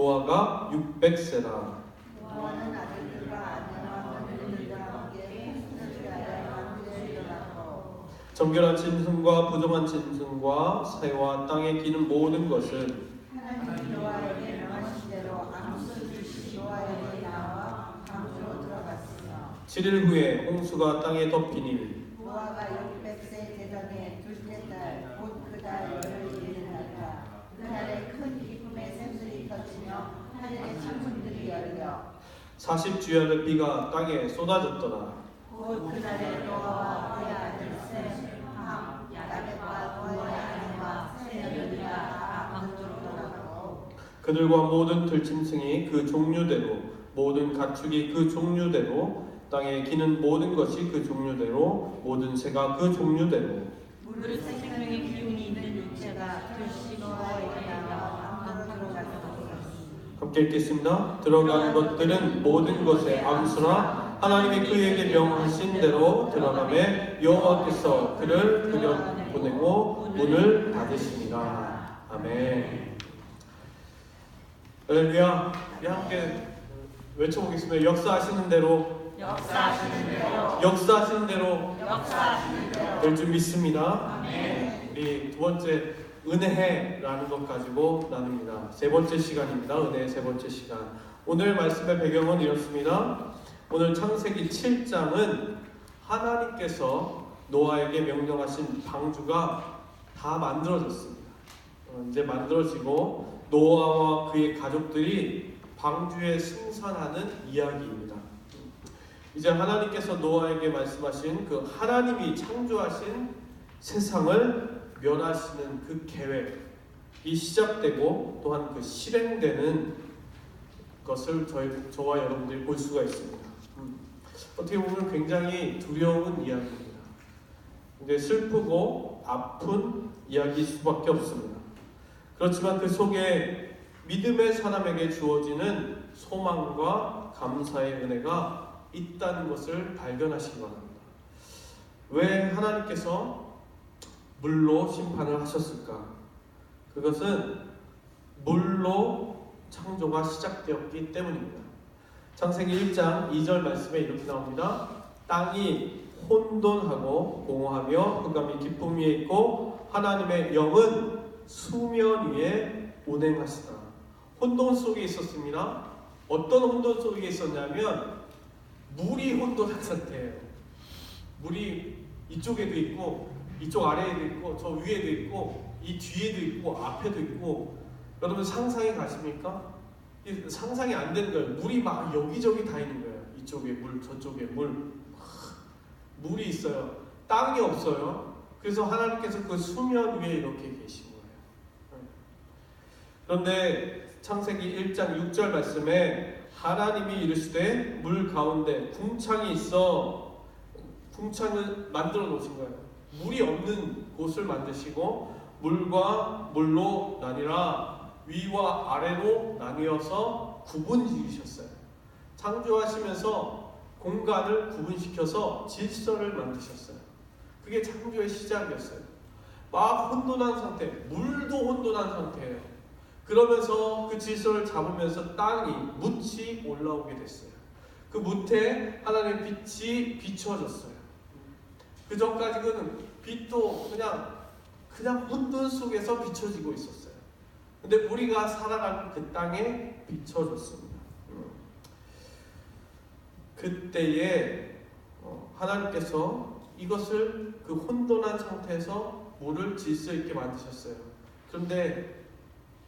노아가 600세라. 노아는 아들들과 아내와 며느리들과 함께 홍수를 위하여 방주에 일어났고 정결한 짐승과 부정한 짐승과 새와 땅에 기는 모든 것은 하나님이 노아에게 명하신 대로 암수 주시 노아에게 나와 방주로 들어갔으며 7일 후에 홍수가 땅에 덮이니 노아가 600세 되던 둘째 달 곧 그 달 열흘 이르는 날이라. 그날에 큰 기쁨의 샘들이 터지며 하늘의 창문들이 열려 40주야를 비가 땅에 쏟아졌더라. 곧 그날에 노아와 그의 아들 셈, 함, 야벳과 그의 아내와 세 며느리가 다 방주로 들어갔고 그들과 모든 들짐승이 그 종류대로 모든 가축이 그 종류대로 땅에 기는 모든 것이 그 종류대로 모든 새가 그 종류대로 물 생명의 기운이 있는 육체가 들시 노아에게 나와 방주로 들어갔고 함께 읽겠습니다. 들어간 것들은 모든 것의 암수라 하나님이 그에게 명하신 대로 들어가매 여호와께서 그를 들여보내고 문을 닫으시니라. 아멘. 할렐루야. 우리 함께 외쳐보겠습니다. 역사하시는 대로 역사하시는 대로 될 줄 믿습니다. 우리 두 번째 은혜라는 것 가지고 나눕니다. 세 번째 시간입니다. 은혜의 세 번째 시간. 오늘 말씀의 배경은 이렇습니다. 오늘 창세기 7장은 하나님께서 노아에게 명령하신 방주가 다 만들어졌습니다. 이제 만들어지고 노아와 그의 가족들이 방주에 승선하는 이야기입니다. 이제 하나님께서 노아에게 말씀하신 그 하나님이 창조하신 세상을 멸하시는 그 계획이 시작되고 또한 그 실행되는 것을 저와 여러분들이 볼 수가 있습니다. 어떻게 보면 굉장히 두려운 이야기입니다. 근데 슬프고 아픈 이야기일 수밖에 없습니다. 그렇지만 그 속에 믿음의 사람에게 주어지는 소망과 감사의 은혜가 있다는 것을 발견하시기 바랍니다. 왜 하나님께서 물로 심판을 하셨을까? 그것은 물로 창조가 시작되었기 때문입니다. 창세기 1장 2절 말씀에 이렇게 나옵니다. 땅이 혼돈하고 공허하며 흑암이 깊음 위에 있고 하나님의 영은 수면 위에 운행하시다. 혼돈 속에 있었습니다. 어떤 혼돈 속에 있었냐면 물이 혼돈한 상태예요. 물이 이쪽에도 있고 이쪽 아래에도 있고 저 위에도 있고 이 뒤에도 있고 앞에도 있고. 여러분 상상이 가십니까? 상상이 안 되는 거예요. 물이 막 여기저기 다 있는 거예요. 이쪽에 물, 저쪽에 물. 물이 있어요. 땅이 없어요. 그래서 하나님께서 그 수면 위에 이렇게 계신 거예요. 그런데 창세기 1장 6절 말씀에 하나님이 이르시되 물 가운데 궁창이 있어. 궁창을 만들어 놓으신 거예요. 물이 없는 곳을 만드시고 물과 물로 나뉘라 위와 아래로 나뉘어서 구분 지으셨어요. 창조하시면서 공간을 구분시켜서 질서를 만드셨어요. 그게 창조의 시작이었어요. 막 혼돈한 상태, 물도 혼돈한 상태예요. 그러면서 그 질서를 잡으면서 땅이 묻이 올라오게 됐어요. 그 묻에 하나님의 빛이 비춰졌어요. 그 전까지는 빛도 그냥 혼돈 속에서 비춰지고 있었어요. 근데 우리가 살아가는 그 땅에 비춰졌습니다. 그때에 하나님께서 이것을 그 혼돈한 상태에서 물을 질서 있게 만드셨어요. 그런데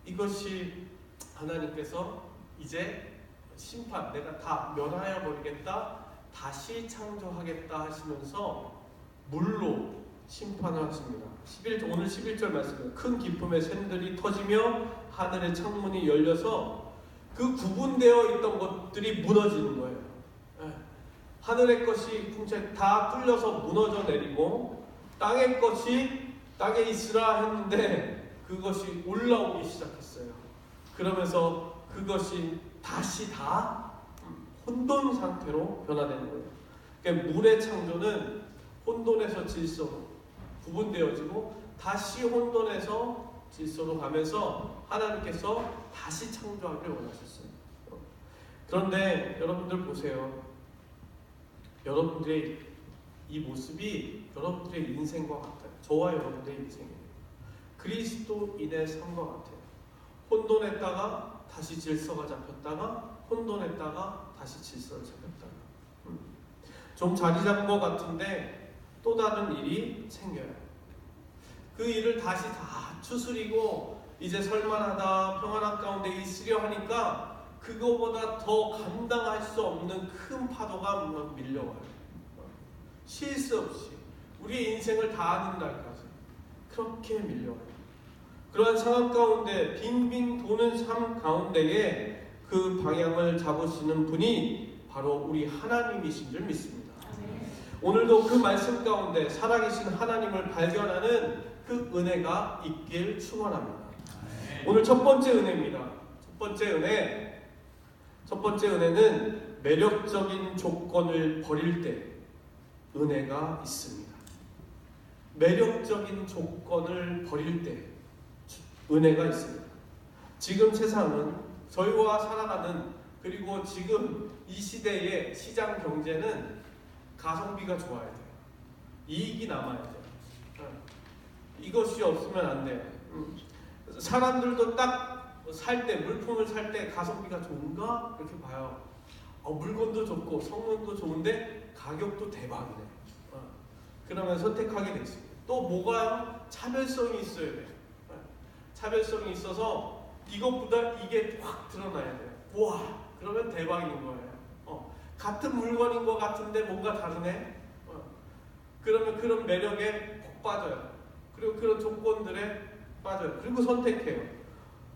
이것이 하나님께서 이제 심판, 내가 다 멸하여 버리겠다, 다시 창조하겠다 하시면서 물로 심판을 하십니다. 오늘 11절 말씀은 큰 기쁨의 샘들이 터지며 하늘의 창문이 열려서 그 구분되어 있던 것들이 무너지는 거예요. 하늘의 것이 풍채 다 뚫려서 무너져 내리고 땅의 것이 땅에 있으라 했는데 그것이 올라오기 시작했어요. 그러면서 그것이 다시 다 혼돈 상태로 변화되는 거예요. 그러니까 물의 창조는 혼돈에서 질서로 구분되어지고 다시 혼돈에서 질서로 가면서 하나님께서 다시 창조하기를 원하셨어요. 그런데 여러분들 보세요. 여러분들의 이 모습이 여러분들의 인생과 같아요. 저와 여러분들의 인생이에요. 그리스도인의 삶과 같아요. 혼돈했다가 다시 질서가 잡혔다가 혼돈했다가 다시 질서를 잡혔다가 좀 자리 잡은 것 같은데 또 다른 일이 생겨요. 그 일을 다시 다 추스리고 이제 설만하다 평안한 가운데 있으려 하니까 그거보다 더 감당할 수 없는 큰 파도가 막 밀려와요. 쉴 수 없이 우리의 인생을 다하는 날까지 그렇게 밀려와요. 그러한 상황 가운데 빙빙 도는 삶 가운데에 그 방향을 잡으시는 분이 바로 우리 하나님이신 줄 믿습니다. 오늘도 그 말씀 가운데 살아계신 하나님을 발견하는 그 은혜가 있길 축원합니다. 오늘 첫 번째 은혜입니다. 첫 번째 은혜는 매력적인 조건을 버릴 때 은혜가 있습니다. 매력적인 조건을 버릴 때 은혜가 있습니다. 지금 세상은 저희와 살아가는 그리고 지금 이 시대의 시장 경제는 가성비가 좋아야 돼요. 이익이 남아야 돼요. 이것이 없으면 안 돼요. 사람들도 딱 살 때, 물품을 살 때 가성비가 좋은가? 이렇게 봐요. 물건도 좋고 성능도 좋은데 가격도 대박이네. 그러면 선택하게 됐습니다. 또 뭐가 차별성이 있어야 돼요. 차별성이 있어서 이것보다 이게 확 드러나야 돼요. 와, 그러면 대박인 거예요. 같은 물건인 것 같은데 뭔가 다르네. 그러면 그런 매력에 푹 빠져요. 그리고 그런 조건들에 빠져요. 그리고 선택해요.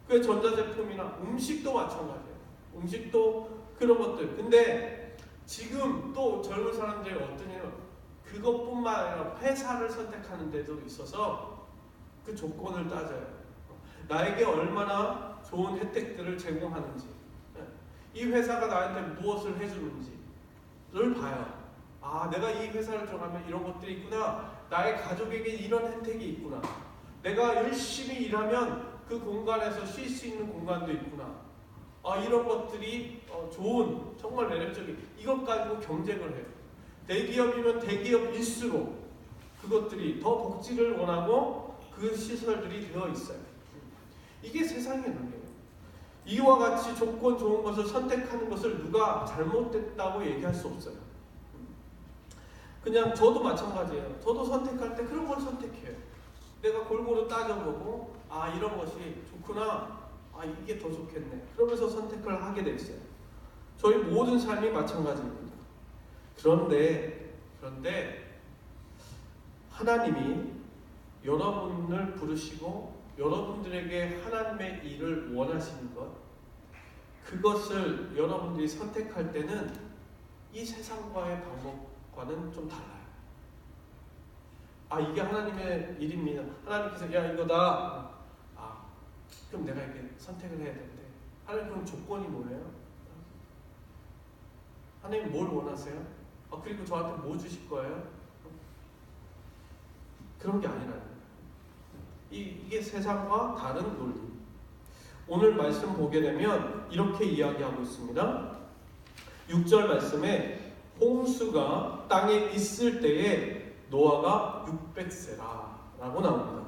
그 전자제품이나 음식도 마찬가지예요. 음식도 그런 것들. 근데 지금 또 젊은 사람들이 어떠냐면 그것뿐만 아니라 회사를 선택하는 데도 있어서 그 조건을 따져요. 나에게 얼마나 좋은 혜택들을 제공하는지, 이 회사가 나한테 무엇을 해주는지를 봐요. 내가 이 회사를 들어가면 이런 것들이 있구나. 나의 가족에게 이런 혜택이 있구나. 내가 열심히 일하면 그 공간에서 쉴 수 있는 공간도 있구나. 이런 것들이 좋은, 정말 매력적인, 이것 가지고 경쟁을 해요. 대기업이면 대기업일수록 그것들이 더 복지를 원하고 그 시설들이 되어 있어요. 이게 세상의 논리예요. 이와 같이 조건 좋은 것을 선택하는 것을 누가 잘못됐다고 얘기할 수 없어요. 그냥 저도 마찬가지예요. 저도 선택할 때 그런 걸 선택해요. 내가 골고루 따져보고 이런 것이 좋구나. 이게 더 좋겠네. 그러면서 선택을 하게 돼 있어요. 저희 모든 삶이 마찬가지입니다. 그런데 하나님이 여러분을 부르시고 여러분들에게 하나님의 일을 원하시는 것, 그것을 여러분들이 선택할 때는 이 세상과의 방법과는 좀 달라요. 이게 하나님의 일입니다. 하나님께서 야 이거다. 그럼 내가 이렇게 선택을 해야 되는데 하나님 그럼 조건이 뭐예요? 하나님 뭘 원하세요? 그리고 저한테 뭐 주실 거예요? 그런 게 아니라는 거예요. 이게 세상과 다른 논리. 오늘 말씀 보게 되면 이렇게 이야기하고 있습니다. 6절 말씀에 홍수가 땅에 있을 때에 노아가 600세라 라고 나옵니다.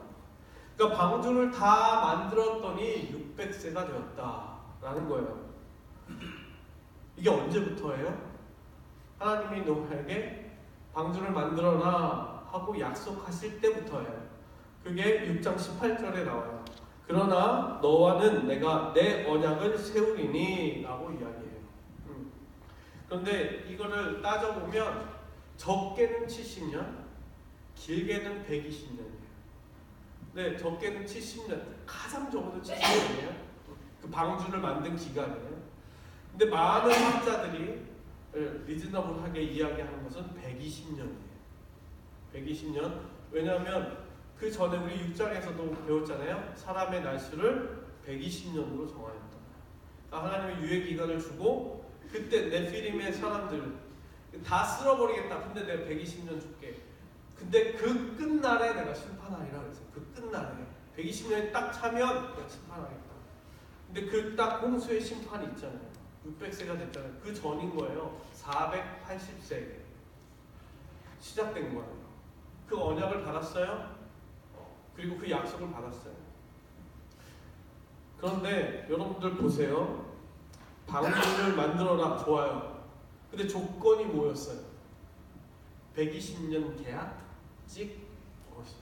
그러니까 방주를 다 만들었더니 600세가 되었다라는 거예요. 이게 언제부터예요? 하나님이 노아에게 방주를 만들어라 하고 약속하실 때부터예요. 그게 6장 18절에 나와요. 그러나 너와는 내가 내 언약을 세우리니 라고 이야기해요. 그런데 이거를 따져보면 적게는 70년, 길게는 120년이에요. 네, 적게는 70년, 가장 적어도 70년이에요. 그 방주를 만든 기간이에요. 근데 많은 학자들이 리즈너블하게 이야기하는 것은 120년이에요. 120년. 왜냐하면 그 전에 우리 6장에서도 배웠잖아요. 사람의 날수를 120년으로 정하였다. 그러니까 하나님의 유예 기간을 주고 그때 네피림의 사람들 다 쓸어버리겠다. 근데 내가 120년 줄게. 근데 그 끝날에 내가 심판하리라 그랬어요. 그 끝날에 120년이 딱 차면 내가 심판하겠다. 근데 그 딱 홍수의 심판이 있잖아요. 600세가 됐잖아요. 그 전인 거예요. 480세 시작된 거예요. 그 언약을 받았어요. 그리고 그 약속을 받았어요. 그런데 여러분들 보세요. 방주를 만들어라. 좋아요. 근데 조건이 뭐였어요? 120년 계약?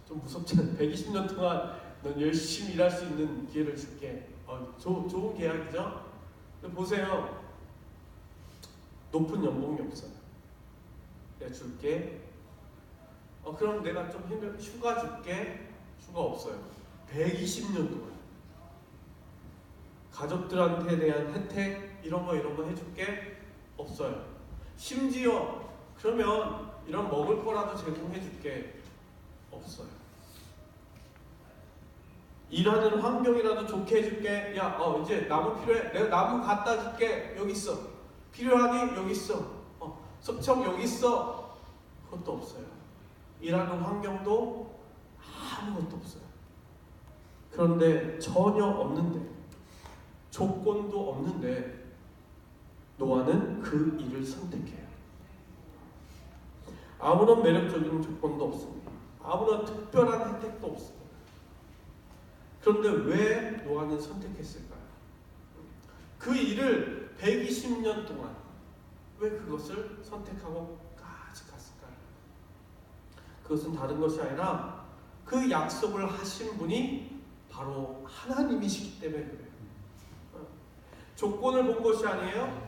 좀 무섭잖아요. 120년 동안 넌 열심히 일할 수 있는 기회를 줄게. 좋은 계약이죠? 근데 보세요. 높은 연봉이 없어요. 내가 줄게. 그럼 내가 좀 힘들면 휴가 줄게. 휴가 없어요. 120년 동안. 가족들한테 대한 혜택 이런 거 해줄게. 없어요. 심지어 그러면 이런 먹을 거라도 제공해줄게. 없어요. 일하는 환경이라도 좋게 해줄게. 야, 이제 나무 필요해. 내가 나무 갖다 줄게. 여기 있어. 필요하니? 여기 있어. 석청 여기 있어. 그것도 없어요. 일하는 환경도 아무것도 없어요. 그런데 전혀 없는데, 조건도 없는데 노아는 그 일을 선택해요. 아무런 매력적인 조건도 없습니다. 아무런 특별한 혜택도 없습니다. 그런데 왜 노아는 선택했을까요? 그 일을 120년 동안 왜 그것을 선택하고까지 갔을까요? 그것은 다른 것이 아니라 그 약속을 하신 분이 바로 하나님이시기 때문에 그래요. 조건을 본 것이 아니에요.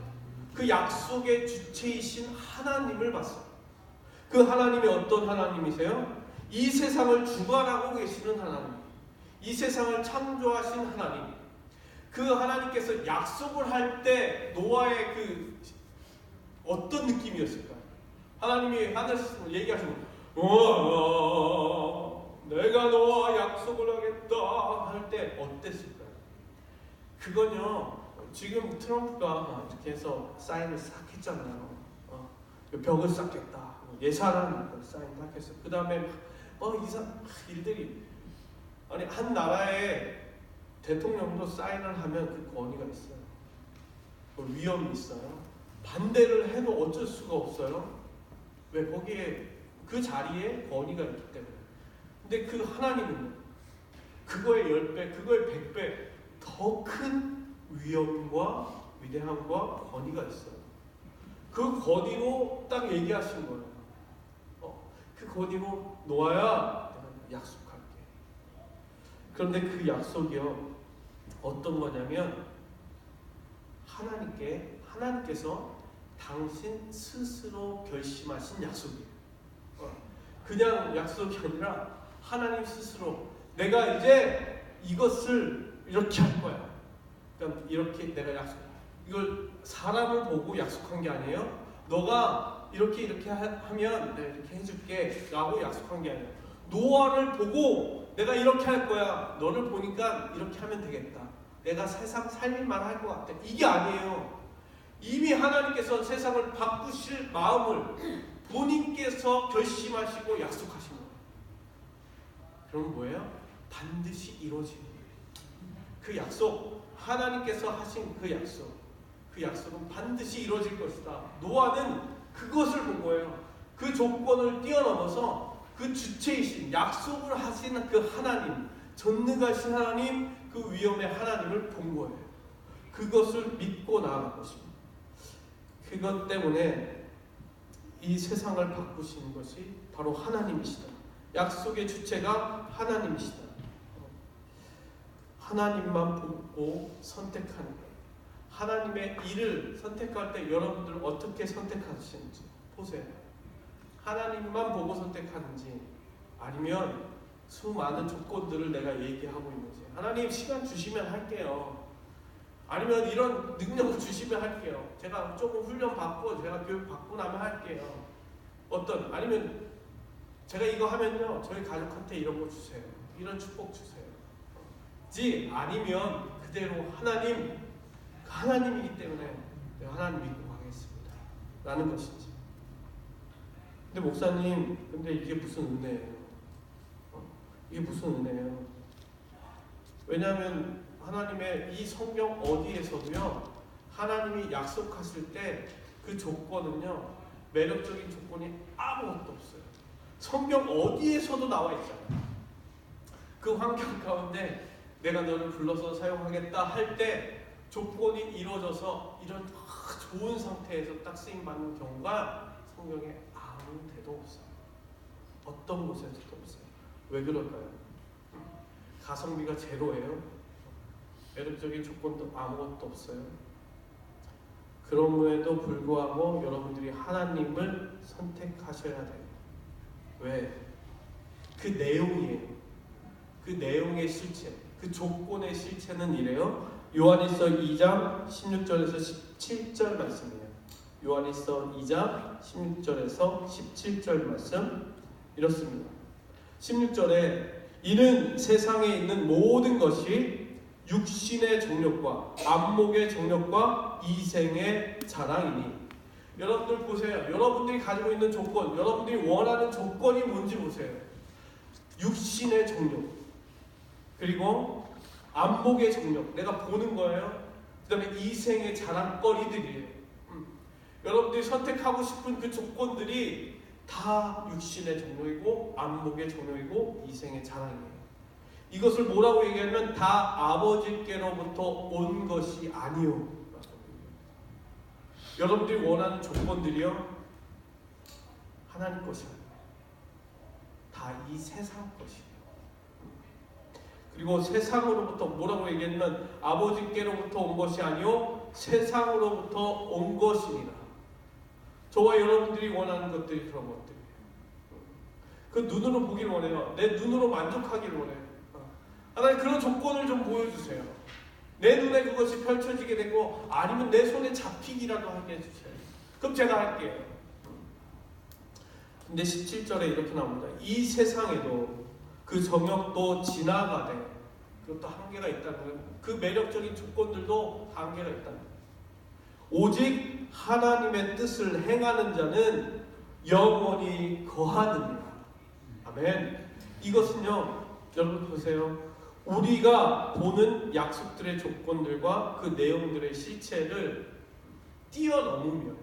그 약속의 주체이신 하나님을 봤어요. 그 하나님이 어떤 하나님이세요? 이 세상을 주관하고 계시는 하나님, 이 세상을 창조하신 하나님. 그 하나님께서 약속을 할 때 노아의 그 어떤 느낌이었을까요? 하나님이 하늘에서 얘기하시는 내가 너와 약속을 하겠다 할 때 어땠을까요? 그건요, 지금 트럼프가 이렇게 해서 사인을 싹 했잖아요. 벽을 쌓겠다. 예산안 사인 딱 했어요. 그 다음에 이상 일들이, 아니 한 나라의 대통령도 사인을 하면 그 권위가 있어요. 그 위험이 있어요. 반대를 해도 어쩔 수가 없어요. 왜? 거기에 그 자리에 권위가 있기 때문에. 근데 그 하나님은 그거의 10배, 그거의 100배 더 큰 위엄과 위대함과 권위가 있어요. 그 권위로 딱 얘기하신 거예요. 그 권위로 노아야, 내가 약속할게. 그런데 그 약속이요, 어떤 거냐면 하나님께서 당신 스스로 결심하신 약속이에요. 그냥 약속이 아니라 하나님 스스로 내가 이제 이것을 이렇게 할 거야. 그러니까 이렇게 내가 이걸 사람을 보고 약속한 게 아니에요. 너가 이렇게 하면 내가 이렇게 해줄게 라고 약속한 게 아니에요. 노아를 보고 내가 이렇게 할 거야. 너를 보니까 이렇게 하면 되겠다. 내가 세상 살릴만 할 것 같아. 이게 아니에요. 이미 하나님께서 세상을 바꾸실 마음을 본인께서 결심하시고 약속하신 거예요. 그럼 뭐예요? 반드시 이루어지는 거예요. 그 약속, 하나님께서 하신 그 약속은 반드시 이루어질 것이다. 노아는 그것을 본 거예요. 그 조건을 뛰어넘어서 그 주체이신, 약속을 하시는 그 하나님, 전능하신 하나님, 그 위엄의 하나님을 본 거예요. 그것을 믿고 나아간 것입니다. 그것 때문에 이 세상을 바꾸시는 것이 바로 하나님이시다. 약속의 주체가 하나님이시다. 하나님만 보고 선택하는 거예요. 하나님의 일을 선택할 때 여러분들 어떻게 선택하시는지 보세요. 하나님만 보고 선택하는지, 아니면 수많은 조건들을 내가 얘기하고 있는지. 하나님 시간 주시면 할게요. 아니면 이런 능력을 주시면 할게요. 제가 조금 훈련 받고 제가 교육 받고 나면 할게요. 아니면 제가 이거 하면요, 저희 가족한테 이런 거 주세요. 이런 축복 주세요. 아니면 그대로 하나님이기 때문에 내가 하나님 믿고 가겠습니다 라는 것이지. 근데 목사님, 근데 이게 무슨 은혜예요? 이게 무슨 은혜예요? 왜냐하면 하나님의 이 성경 어디에서도요, 하나님이 약속하실 때 그 조건은요, 매력적인 조건이 아무것도 없어요. 성경 어디에서도 나와 있잖아요. 그 환경 가운데 내가 너를 불러서 사용하겠다 할 때 조건이 이루어져서 이런 좋은 상태에서 딱 쓰임 받는 경우가 성경에 아무 데도 없어요. 어떤 곳에서도 없어요. 왜 그럴까요? 가성비가 제로예요. 매력적인 조건도 아무것도 없어요. 그럼에도 불구하고 여러분들이 하나님을 선택하셔야 돼요. 왜? 그 내용이에요. 그 내용의 실체, 그 조건의 실체는 이래요. 요한일서 2장 16절에서 17절 말씀이에요. 요한일서 2장 16절에서 17절 말씀 이렇습니다. 16절에 이는 세상에 있는 모든 것이 육신의 정욕과 안목의 정욕과 이생의 자랑이니. 여러분들 보세요. 여러분들이 가지고 있는 조건, 여러분들이 원하는 조건이 뭔지 보세요. 육신의 정욕, 그리고 안목의 정욕, 내가 보는 거예요. 그 다음에 이생의 자랑거리들이에요. 여러분들이 선택하고 싶은 그 조건들이 다 육신의 정욕이고 안목의 정욕이고 이생의 자랑이에요. 이것을 뭐라고 얘기하면 다 아버지께로부터 온 것이 아니요. 여러분들이 원하는 조건들이요, 하나님 것이 아니에요. 다 이 세상 것이에요. 그리고 세상으로부터 뭐라고 얘기했냐면 아버지께로부터 온 것이 아니요 세상으로부터 온 것이니라. 저와 여러분들이 원하는 것들이 그런 것들이에요. 그 눈으로 보기를 원해요. 내 눈으로 만족하기를 원해요. 하나님 그런 조건을 좀 보여주세요. 내 눈에 그것이 펼쳐지게 되고 아니면 내 손에 잡히기라도 하게 해주세요. 그럼 제가 할게요. 근데 17절에 이렇게 나옵니다. 이 세상에도 그 정욕도 지나가되, 그것도 한계가 있다는 거예요. 그 매력적인 조건들도 한계가 있다는 거예요. 오직 하나님의 뜻을 행하는 자는 영원히 거하느니라. 아멘. 이것은요, 여러분 보세요. 우리가 보는 약속들의 조건들과 그 내용들의 실체를 뛰어넘으면,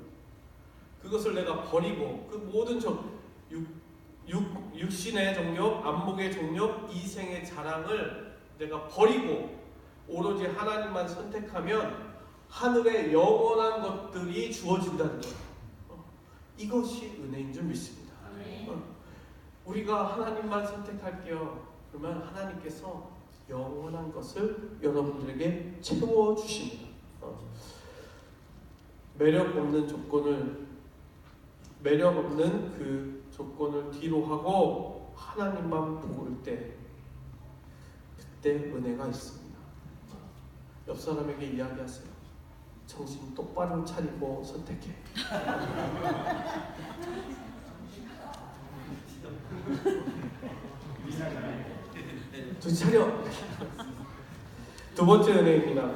그것을 내가 버리고 그 모든 육신의 정욕, 안목의 정욕, 이생의 자랑을 내가 버리고 오로지 하나님만 선택하면 하늘의 영원한 것들이 주어진다는 거예요. 이것이 은혜인 줄 믿습니다. 우리가 하나님만 선택할게요. 그러면 하나님께서 영원한 것을 여러분들에게 채워주십니다. 매력 없는 그 조건을 뒤로 하고 하나님만 볼 때, 그때 은혜가 있습니다. 옆 사람에게 이야기하세요. 정신 똑바로 차리고 선택해. 정신 차려. 두 번째 은혜입니다.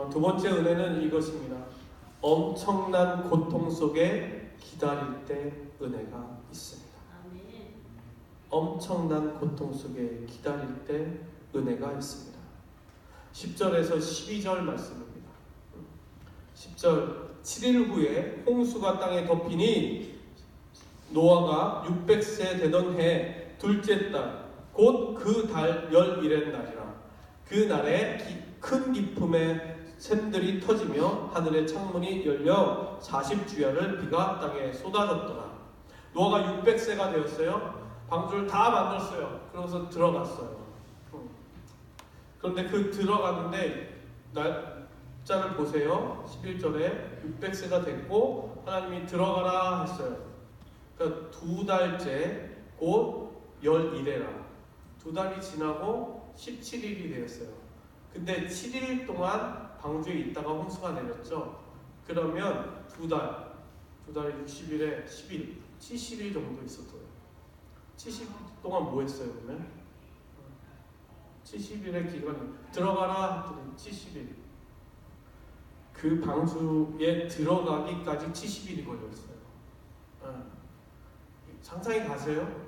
두 번째 은혜는 이것입니다. 엄청난 고통 속에 기다릴 때 은혜가 있습니다. 엄청난 고통 속에 기다릴 때 은혜가 있습니다. 10절에서 12절 말씀입니다. 10절 7일 후에 홍수가 땅에 덮이니 노아가 600세 되던 해 둘째 달 곧 그 달 11의 날이라. 그 날에 큰 기품의 샘들이 터지며 하늘의 창문이 열려 40주야를 비가 땅에 쏟아졌더라. 노아가 600세가 되었어요. 방주를 다 만들었어요. 그러고서 들어갔어요. 그런데 그 들어갔는데 날짜를 보세요. 11절에 600세가 됐고 하나님이 들어가라 했어요. 그러니까 2달째 곧 11회라. 2달이 지나고 17일이 되었어요. 근데 7일 동안 방주에 있다가 홍수가 내렸죠. 그러면 2달에 60일에 10일, 70일 정도 있었어요. 70일 동안 뭐 했어요, 그러면? 70일의 기간, 들어가라 했더니 70일. 그 방주에 들어가기까지 70일이 걸렸어요. 상상이 가세요?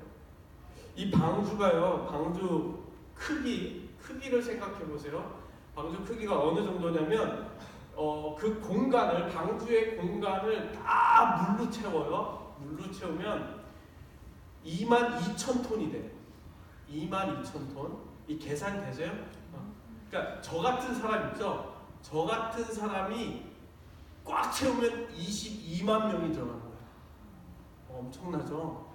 이 방주가요, 방주 크기를 생각해 보세요. 방주 크기가 어느 정도냐면 그 공간을 방주의 공간을 다 물로 채워요. 물로 채우면 22,000톤이 돼요. 22,000톤. 이 계산 되세요? 그러니까 저 같은 사람 있죠? 저 같은 사람이 꽉 채우면 22만 명이 들어가는 거예요. 엄청나죠?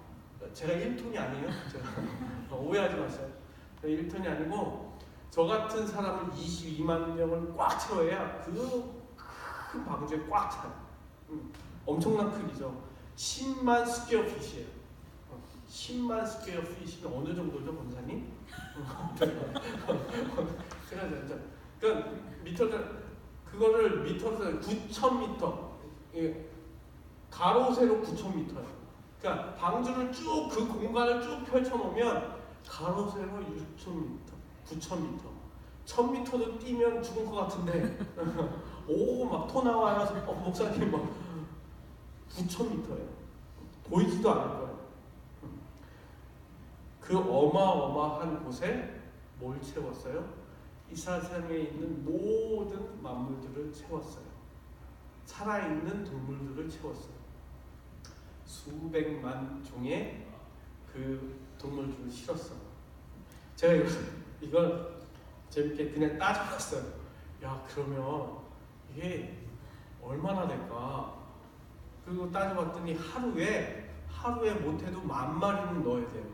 제가 1톤이 아니에요. 제가 오해하지 마세요. 1톤이 아니고 저 같은 사람을 22만 명을 꽉 채워야 그 큰 방주에 꽉 차요. 엄청난 크기죠. 10만 스퀘어 핏이에요. 10만 스퀘어 핏이면 어느 정도죠, 권사님? 그러니까 미터를 그거를 미터로 9,000m, 가로 세로 9,000m예요. 그러니까 방주를 쭉 그 공간을 쭉 펼쳐놓으면 가로 세로 6,000m, 9,000m, 1,000m도 뛰면 죽을 것 같은데 오 막 토 나와요. 목사님 막 9,000m예요. 보이지도 않을 거예요. 그 어마어마한 곳에 뭘 채웠어요? 이 세상에 있는 모든 만물들을 채웠어요. 살아있는 동물들을 채웠어요. 수백만 종의 그 동물들을 실었어요. 제가 이걸 재밌게 그냥 따져봤어요. 야, 그러면 이게 얼마나 될까? 그리고 따져봤더니 하루에 못해도 10,000마리는 넣어야 돼요.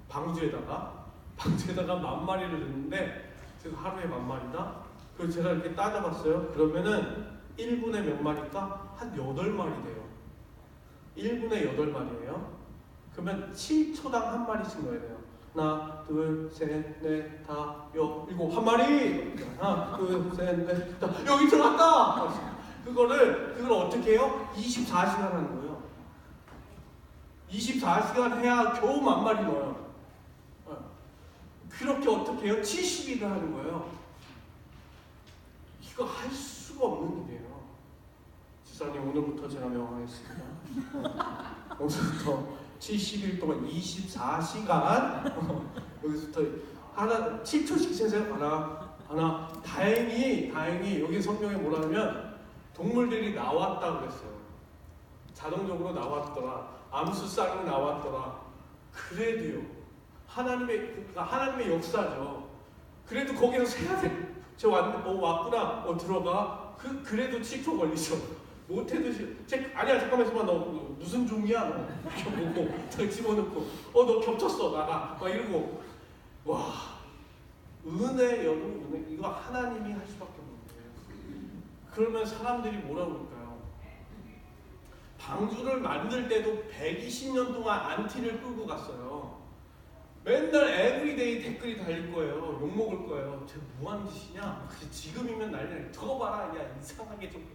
방주에다가 10,000마리를 넣는데 그래서 하루에 10,000마리다? 그래서 제가 이렇게 따져봤어요. 그러면은 1분에 몇 마리일까? 한 8마리 돼요. 1분에 8마리예요. 그러면 7초당 한 마리씩 넣어야 돼요. 하나, 둘, 셋, 넷, 다, 일곱, 한 마리! 하나, 둘, 셋, 넷, 다, 여기 들어갔다! 그걸 어떻게 해요? 24시간 하는 거예요. 24시간 해야 겨우 10,000마리 넣어요. 그렇게 어떻게 해요? 70일을 하는 거예요. 이거 할 수가 없는 일이에요. 지사님, 오늘부터 제가 명하겠습니다. 오늘부터 70일 동안 24시간 여기서부터 하나 7초씩 세세요. 하나. 다행히 여기 성경에 뭐라면 동물들이 나왔다 그랬어요. 자동적으로 나왔더라. 암수쌍이 나왔더라. 그래도요. 하나님의 역사죠. 그래도 거기서 세야 돼. 저 왔구나. 들어가. 그래도 7초 걸리죠. 못해도 아니야, 잠깐만 있어봐. 너 무슨 종이야? 너 이렇게 보고 딱 집어넣고 너 겹쳤어, 나가. 막 이러고. 와, 은혜, 여러분, 은혜. 이거 하나님이 할 수밖에 없는 거예요. 그러면 사람들이 뭐라고 그럴까요? 방주를 만들 때도 120년 동안 안티를 끌고 갔어요. 맨날 에브리데이 댓글이 달릴 거예요. 욕먹을 거예요. 쟤 뭐하는 짓이냐? 지금이면 난리나. 저거 봐라. 야, 이상하게 좀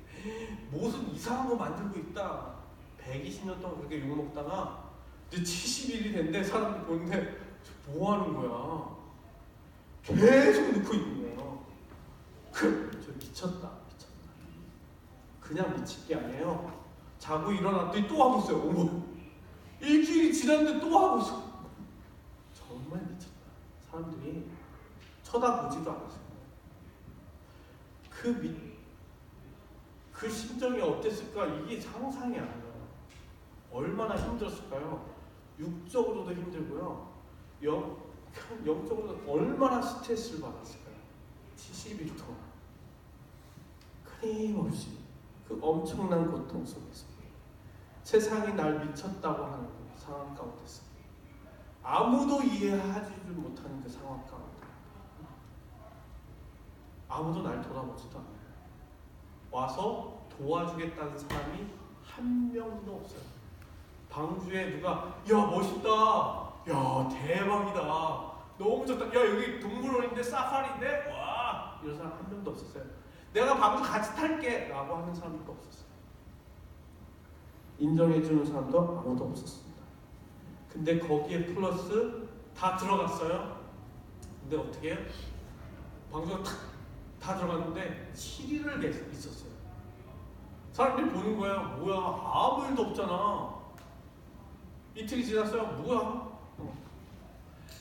무슨 이상한 거 만들고 있다. 120년 동안 그렇게 욕먹다가 이제 70일이 됐는데 사람들이 보는데 저 뭐하는 거야? 계속 넣고 있는 거예요. 저 미쳤다. 그냥 미칠 게 아니에요. 자고 일어났더니 또 하고 있어요. 어머, 일주일이 지났는데 또 하고 있어. 정말 미쳤다. 사람들이 쳐다보지도 않았어요. 그 심정이 어땠을까? 이게 상상이 안 가요. 얼마나 힘들었을까요? 육적으로도 힘들고요. 영적으로도 얼마나 스트레스를 받았을까요? 70일 동안. 끊임없이 그 엄청난 고통 속에서 세상이 날 미쳤다고 하는 그 상황 가운데서 아무도 이해하지 못하는 그 상황 가운데 아무도 날 돌아보지도 않아요. 와서 도와주겠다는 사람이 한 명도 없어요. 방주에 누가 야 멋있다, 야 대박이다, 너무 좋다, 야 여기 동물원인데 사파리인데 와, 이런 사람 한 명도 없었어요. 내가 방주 같이 탈게 라고 하는 사람도 없었어요. 인정해주는 사람도 아무도 없었습니다. 근데 거기에 플러스 다 들어갔어요. 근데 어떻게 해요? 방주가 다 들어갔는데 7일을 있었어요. 사람들이 보는 거야. 뭐야, 아무 일도 없잖아. 이틀이 지났어요. 뭐야?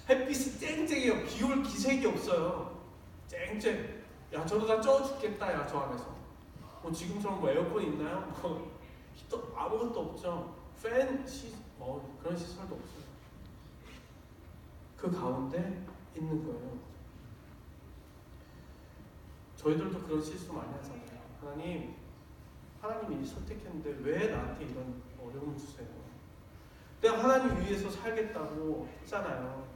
햇빛이 쨍쨍해요. 비올 기색이 없어요. 쨍쨍. 야 저러다 쪄 죽겠다 야 저 안에서. 뭐 지금처럼 뭐 에어컨 있나요? 뭐 히터 아무것도 없죠. 팬 그런 시설도 없어요. 그 가운데 있는 거예요. 저희들도 그런 실수 많이 하잖아요. 하나님이 선택했는데 왜 나한테 이런 어려움을 주세요? 내가 하나님 위해서 살겠다고 했잖아요.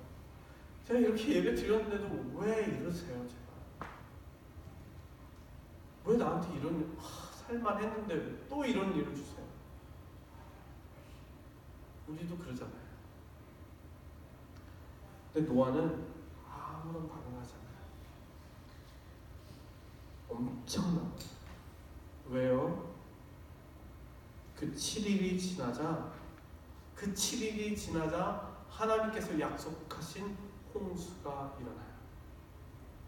제가 이렇게 예배 드렸는데도 왜 이러세요? 제가 왜 나한테 이런 살만 했는데 또 이런 일을 주세요? 우리도 그러잖아요. 근데 노아는 아무런 반응하지 않아요. 엄청난 왜요? 그 7일이 지나자 하나님께서 약속하신 홍수가 일어나요.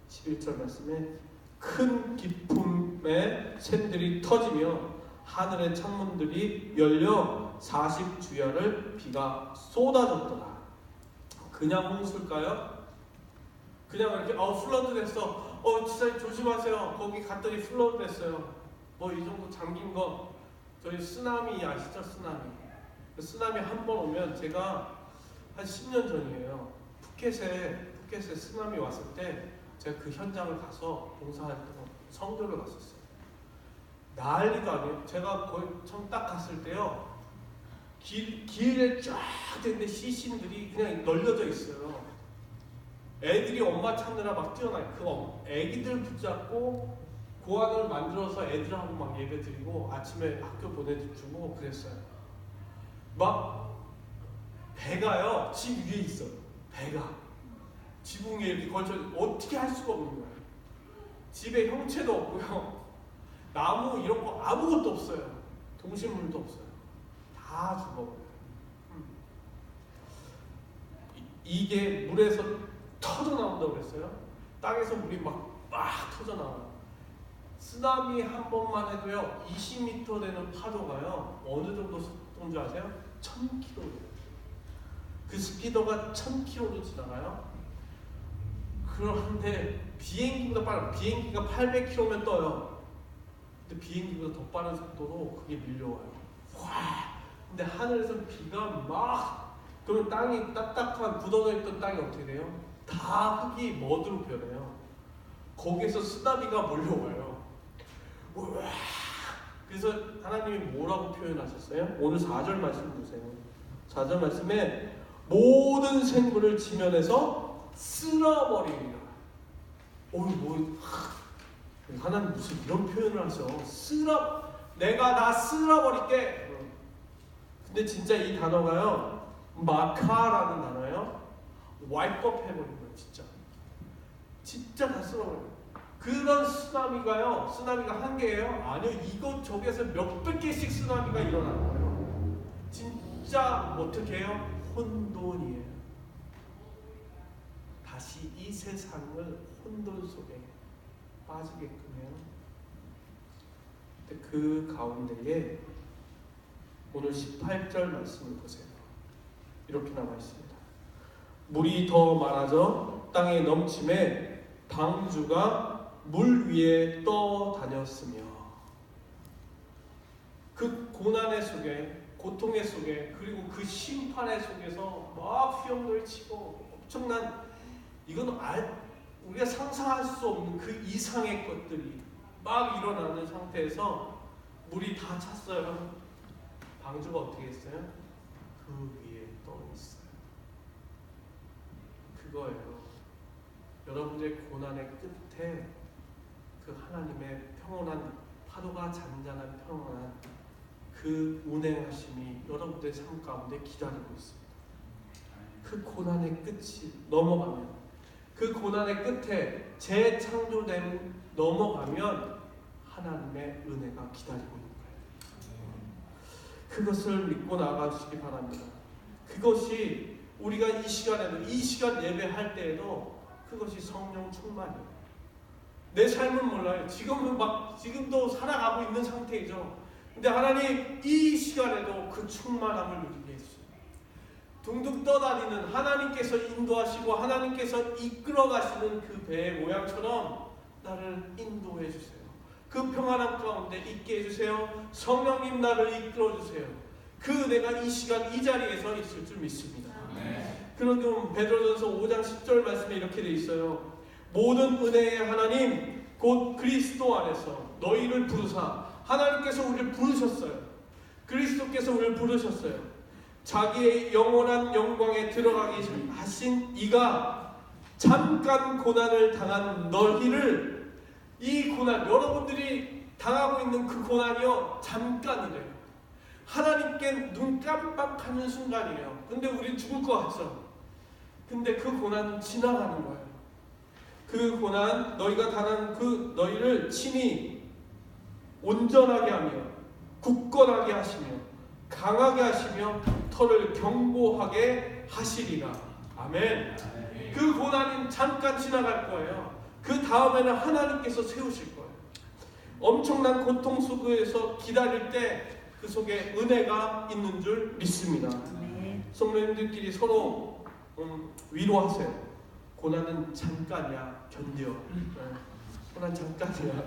11절 말씀에 큰 기쁨의 샘들이 터지며 하늘의 창문들이 열려 40주야를 비가 쏟아졌더라. 그냥 홍수일까요? 그냥 이렇게 플러드 됐어. 진짜 조심하세요. 거기 갔더니 플러드 됐어요. 뭐 이 정도 잠긴 거 저희 쓰나미 아시죠? 쓰나미 한 번 오면 제가 한 10년 전이에요. 푸켓에 쓰나미 왔을 때 제가 그 현장을 가서 봉사활동 성교를 갔었어요. 난리도 아니에요. 제가 거의 처음 딱 갔을 때요. 길에 쫙 됐는데 시신들이 그냥 널려져 있어요. 애들이 엄마 찾느라 막 뛰어나요. 그 애기들 붙잡고 고아원을 만들어서 애들하고 막 예배 드리고 아침에 학교 보내주고 그랬어요. 막 배가요 집 위에 있어요. 배가 지붕 위에 이렇게 걸쳐 어떻게 할 수가 없는 거예요. 집에 형체도 없고요. 나무 이런 거 아무것도 없어요. 동식물도 없어요. 다 죽어버려요. 이게 물에서 터져 나온다고 그랬어요. 땅에서 물이 막 터져 나와요. 쓰나미 한 번만 해도요 20m 되는 파도가요 어느 정도 속도인 줄 아세요? 1000km. 그 스피더가 1000km로 지나가요. 그런데 비행기보다 빠른, 비행기가 800km면 떠요. 근데 비행기보다 더 빠른 속도로 그게 밀려와요. 와! 근데 하늘에서 비가 막, 그러면 땅이 딱딱한 굳어져 있던 땅이 어떻게 돼요? 다 흙이 머드로 변해요. 거기에서 쓰나미가 몰려와요. 우와! 그래서 하나님이 뭐라고 표현하셨어요? 오늘 4절 말씀 보세요. 4절 말씀에 모든 생물을 지면에서 쓸어버리리라. 하나님 무슨 이런 표현을 하셔? 내가 다 쓸어버릴게. 근데 진짜 이 단어가요, 마카라는 단어예요. 와이프업 해버린 거예요, 진짜 다 쓸어버려요. 그런 쓰나미가 한 개예요? 아니요, 이것저것에서 몇백 개씩 쓰나미가 일어나는 거예요. 진짜 어떻게 해요? 혼돈이에요. 다시 이 세상을 혼돈 속에 빠지게끔 해요. 근데 그 가운데에 오늘 18절 말씀을 보세요. 이렇게 나와 있습니다. 물이 더 많아져 땅에 넘침에 방주가 물 위에 떠다녔으며. 그 고난의 속에, 고통의 속에, 그리고 그 심판의 속에서 막 휘영을 치고 엄청난, 이건 우리가 상상할 수 없는 그 이상의 것들이 막 일어나는 상태에서 물이 다 찼어요. 방주가 어떻게 했어요? 그 위에 떠 있어요. 그거예요. 여러분들의 고난의 끝에 그 하나님의 평온한, 파도가 잔잔한 평온한 그 운행하심이 여러분들의 삶 가운데 기다리고 있습니다. 그 고난의 끝이 넘어가면, 그 고난의 끝에 재창조됨 넘어가면 하나님의 은혜가 기다리고 있는 거예요. 그것을 믿고 나아가시기 바랍니다. 그것이 우리가 이 시간 예배할 때에도 그것이 성령 충만이에요. 내 삶은 몰라요. 지금도 살아가고 있는 상태이죠. 근데 하나님 이 시간에도 그 충만함을 누리게 해주세요. 둥둥 떠다니는 하나님께서 인도하시고 하나님께서 이끌어 가시는 그 배의 모양처럼 나를 인도해 주세요. 그 평안한 가운데 있게 해주세요. 성령님 나를 이끌어 주세요. 그 은혜가 이 시간 이 자리에서 있을 줄 믿습니다. 그러면 베드로전서 5장 10절 말씀에 이렇게 돼 있어요. 모든 은혜의 하나님 곧 그리스도 안에서 너희를 부르사, 하나님께서 우리를 부르셨어요. 그리스도께서 우리를 부르셨어요. 자기의 영원한 영광에 들어가게 하신 이가 잠깐 고난을 당한 너희를, 이 고난, 여러분들이 당하고 있는 그 고난이요 잠깐이래요. 하나님께 눈 깜빡하는 순간이에요. 근데 우린 죽을 것 같죠. 근데 그 고난은 지나가는 거예요. 그 고난, 너희가 당한 그 너희를 친히 온전하게 하며 굳건하게 하시며 강하게 하시며 터를 견고하게 하시리라. 아멘. 그 고난은 잠깐 지나갈 거예요. 그 다음에는 하나님께서 세우실 거예요. 엄청난 고통 속에서 기다릴 때 그 속에 은혜가 있는 줄 믿습니다. 성도님들끼리 서로 위로하세요. 고난은 잠깐이야. 견뎌. 고난 잠깐이야.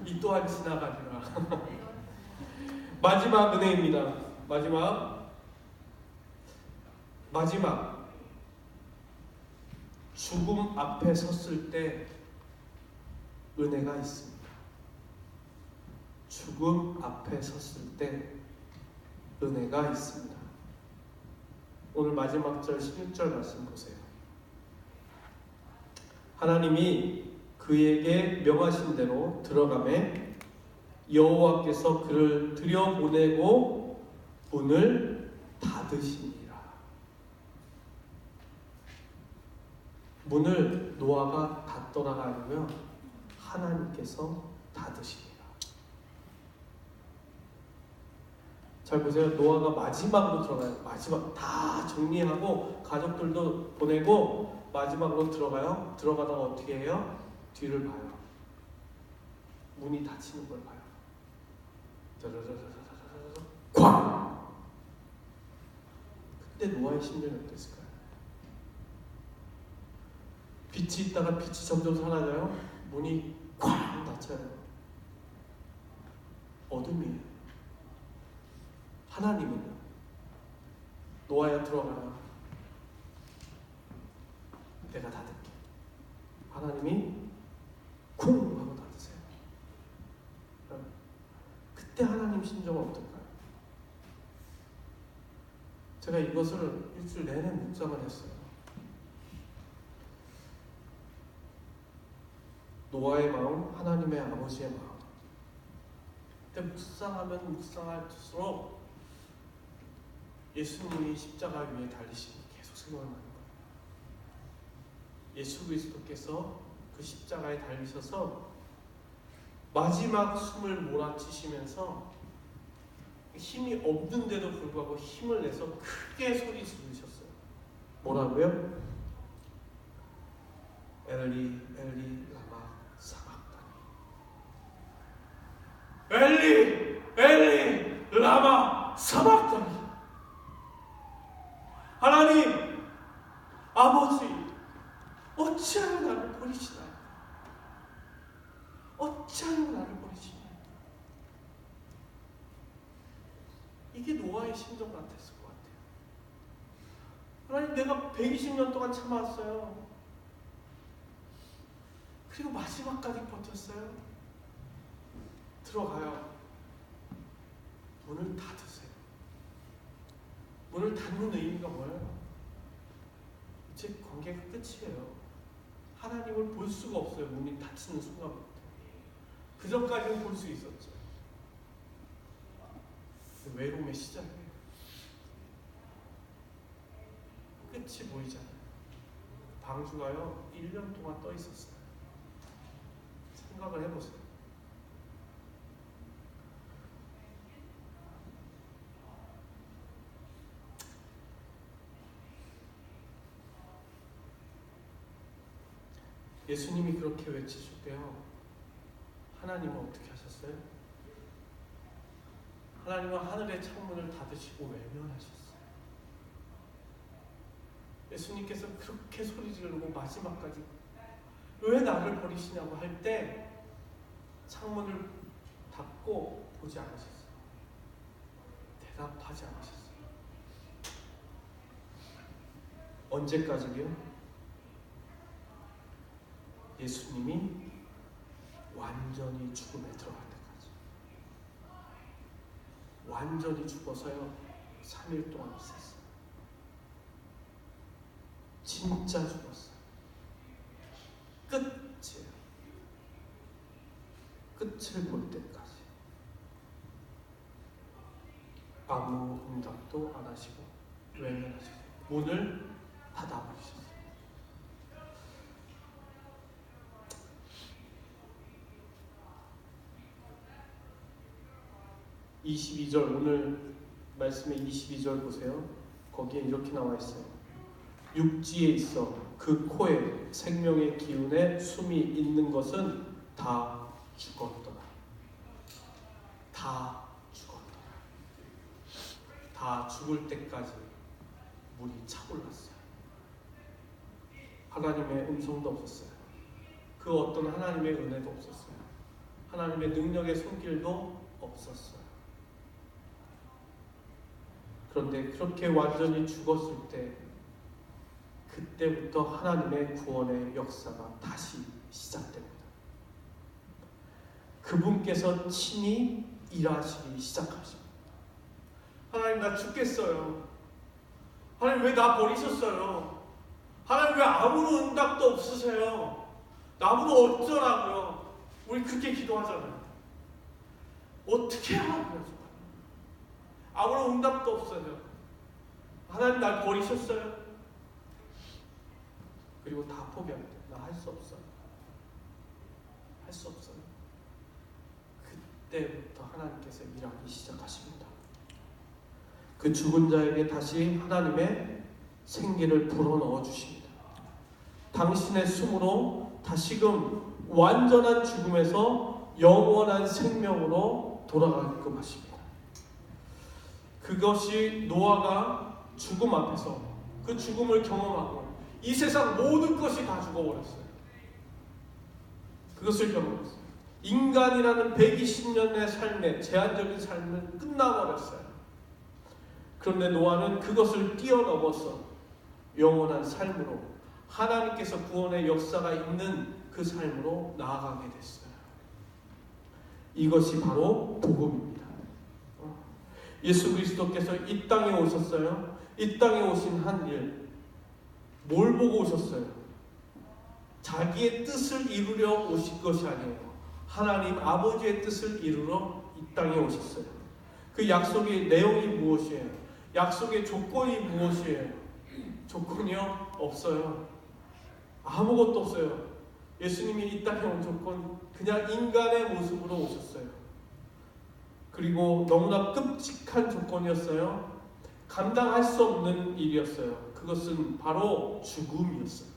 이 또한 지나가리라. 마지막 은혜입니다. 마지막 죽음 앞에 섰을 때 은혜가 있습니다. 죽음 앞에 섰을 때 은혜가 있습니다. 오늘 마지막 절 16절 말씀 보세요. 하나님이 그에게 명하신 대로 들어가매 여호와께서 그를 들여보내고 문을 닫으시니라. 문을 노아가 닫더라가 아니고요, 하나님께서 닫으시니라. 잘 보세요. 노아가 마지막으로 들어가요. 마지막 다 정리하고 가족들도 보내고 마지막으로 들어가요. 들어가다가 어떻게 해요? 뒤를 봐요. 문이 닫히는 걸 봐요. 쾅! 그때 노아의 심정이 어땠을까요? 빛이 있다가 빛이 점점 사라져요. 문이 쾅 닫혀요. 어둠이에요. 하나님은요, 노아야 들어가라. 내가 닫을게. 하나님이 쿵 하고 닫으세요. 그때 하나님 심정은 어떨까요? 제가 이것을 일주일 내내 묵상을 했어요. 노아의 마음, 하나님의 아버지의 마음. 그때 묵상하면 묵상할수록 예수님이 십자가 위에 달리시니 계속 생각나는 거예요. 예수 그리스도께서 그 십자가에 달리셔서 마지막 숨을 몰아치시면서 힘이 없는데도 불구하고 힘을 내서 크게 소리 지르셨어요. 뭐라고요? 엘리 엘리 라마 사박다니. 엘리 엘리 라마 사박다니. 하나님 아버지, 어찌하여 나를 버리시나요? 어찌하여 나를 버리시나요? 이게 노아의 심정 같았을 것 같아요. 하나님, 내가 120년 동안 참아왔어요. 그리고 마지막까지 버텼어요. 들어가요. 문을 닫으세요. 문을 닫는 의미가 뭐예요? 이제 관계가 끝이에요. 하나님을 볼 수가 없어요. 문이 닫히는 순간부터. 그 전까지는 볼 수 있었죠. 외로움의 시작이에요. 끝이 보이잖아요. 방주가요 1년 동안 떠 있었어요. 생각을 해보세요. 예수님이 그렇게 외치실 때요, 하나님은 어떻게 하셨어요? 하나님은 하늘의 창문을 닫으시고 외면하셨어요. 예수님께서 그렇게 소리 지르고 마지막까지 왜 나를 버리시냐고 할 때 창문을 닫고 보지 않으셨어요. 대답하지 않으셨어요. 언제까지요? 예수님이 완전히 죽음에 들어갈 때까지. 완전히 죽어서요 3일 동안 있었어요. 진짜 죽었어요. 끝이에요. 끝을 볼 때까지. 아무 응답도 안 하시고 외면하시고 문을 닫아버리셨어요. 22절, 오늘 말씀의 22절 보세요. 거기에 이렇게 나와 있어요. 육지에 있어 그 코에 생명의 기운에 숨이 있는 것은 다 죽었더라. 다 죽었더라. 다 죽을 때까지 물이 차올랐어요. 하나님의 음성도 없었어요. 그 어떤 하나님의 은혜도 없었어요. 하나님의 능력의 손길도 없었어요. 그런데 그렇게 완전히 죽었을 때 그때부터 하나님의 구원의 역사가 다시 시작됩니다. 그분께서 친히 일하시기 시작하십니다. 하나님, 나 죽겠어요. 하나님, 왜 나 버리셨어요? 하나님, 왜 아무런 응답도 없으세요? 나보고 어쩌라고요? 우리 그렇게 기도하잖아요. 어떻게 하라고요? 아무런 응답도 없어요. 하나님, 날 버리셨어요? 그리고 다 포기합니다. 나 할 수 없어요. 할 수 없어요. 그때부터 하나님께서 일하기 시작하십니다. 그 죽은 자에게 다시 하나님의 생기를 불어넣어 주십니다. 당신의 숨으로 다시금 완전한 죽음에서 영원한 생명으로 돌아가게끔 하십니다. 그것이 노아가 죽음 앞에서 그 죽음을 경험하고 이 세상 모든 것이 다 죽어버렸어요. 그것을 경험했어요. 인간이라는 120년의 삶의 제한적인 삶은 끝나버렸어요. 그런데 노아는 그것을 뛰어넘어서 영원한 삶으로 하나님께서 구원의 역사가 있는 그 삶으로 나아가게 됐어요. 이것이 바로 복음입니다. 예수 그리스도께서 이 땅에 오셨어요. 이 땅에 오신 한 일, 뭘 보고 오셨어요? 자기의 뜻을 이루려 오신 것이 아니에요. 하나님 아버지의 뜻을 이루러 이 땅에 오셨어요. 그 약속의 내용이 무엇이에요? 약속의 조건이 무엇이에요? 조건이요? 없어요. 아무것도 없어요. 예수님이 이 땅에 온 조건, 그냥 인간의 모습으로 오셨어요. 그리고 너무나 끔찍한 조건이었어요. 감당할 수 없는 일이었어요. 그것은 바로 죽음이었어요.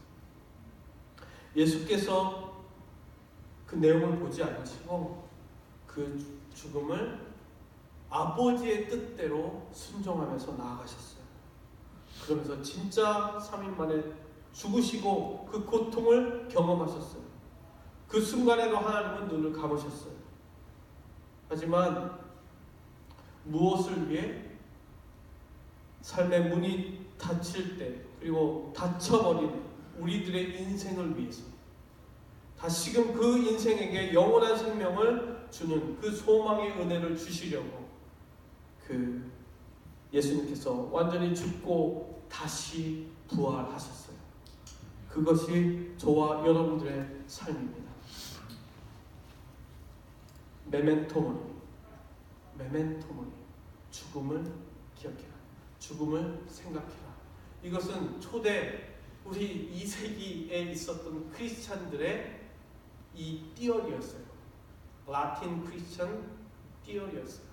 예수께서 그 내용을 보지 않으시고 그 죽음을 아버지의 뜻대로 순종하면서 나아가셨어요. 그러면서 진짜 3일 만에 죽으시고 그 고통을 경험하셨어요. 그 순간에도 하나님은 눈을 감으셨어요. 하지만 무엇을 위해? 삶의 문이 닫힐 때, 그리고 닫혀버린 우리들의 인생을 위해서 다시금 그 인생에게 영원한 생명을 주는 그 소망의 은혜를 주시려고 그 예수님께서 완전히 죽고 다시 부활하셨어요. 그것이 저와 여러분들의 삶입니다. 메멘토 모니, 죽음을 기억해라. 죽음을 생각해라. 이것은 초대 우리 2세기에 있었던 크리스찬들의 이 띠어리였어요. 라틴 크리스찬 띠어리였어요.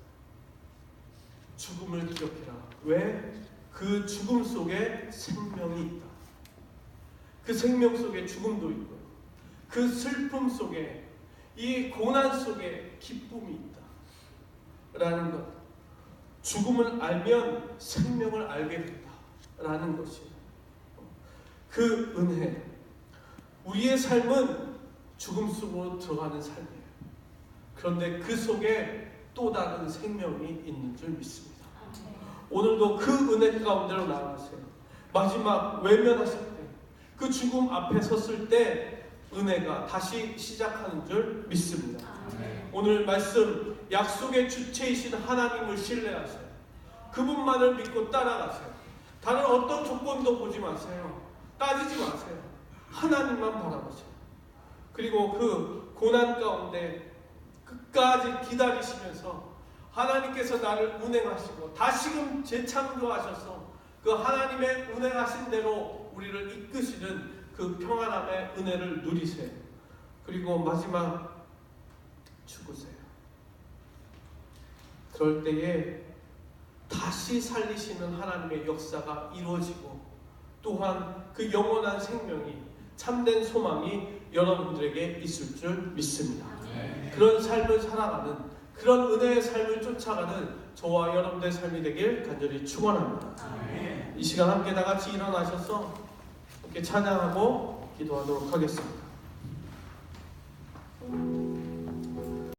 죽음을 기억해라. 왜? 그 죽음 속에 생명이 있다. 그 생명 속에 죽음도 있고, 그 슬픔 속에, 이 고난 속에 기쁨이 있다. 라는 것. 죽음을 알면 생명을 알게 된다. 라는 것이에요. 그 은혜, 우리의 삶은 죽음 속으로 들어가는 삶이에요. 그런데 그 속에 또 다른 생명이 있는 줄 믿습니다. 오늘도 그 은혜 가운데로 나아가세요. 마지막 외면하실 때, 그 죽음 앞에 섰을 때 은혜가 다시 시작하는 줄 믿습니다. 오늘 말씀, 약속의 주체이신 하나님을 신뢰하세요. 그분만을 믿고 따라가세요. 다른 어떤 조건도 보지 마세요. 따지지 마세요. 하나님만 바라보세요. 그리고 그 고난 가운데 끝까지 기다리시면서 하나님께서 나를 운행하시고 다시금 재창조하셔서 그 하나님의 운행하신 대로 우리를 이끄시는 그 평안함의 은혜를 누리세요. 그리고 마지막 죽으세요. 그럴 때에 다시 살리시는 하나님의 역사가 이루어지고 또한 그 영원한 생명이, 참된 소망이 여러분들에게 있을 줄 믿습니다. 그런 삶을 살아가는, 그런 은혜의 삶을 쫓아가는 저와 여러분들의 삶이 되길 간절히 축원합니다. 이 시간 함께 다 같이 일어나셔서 함께 찬양하고 기도하도록 하겠습니다.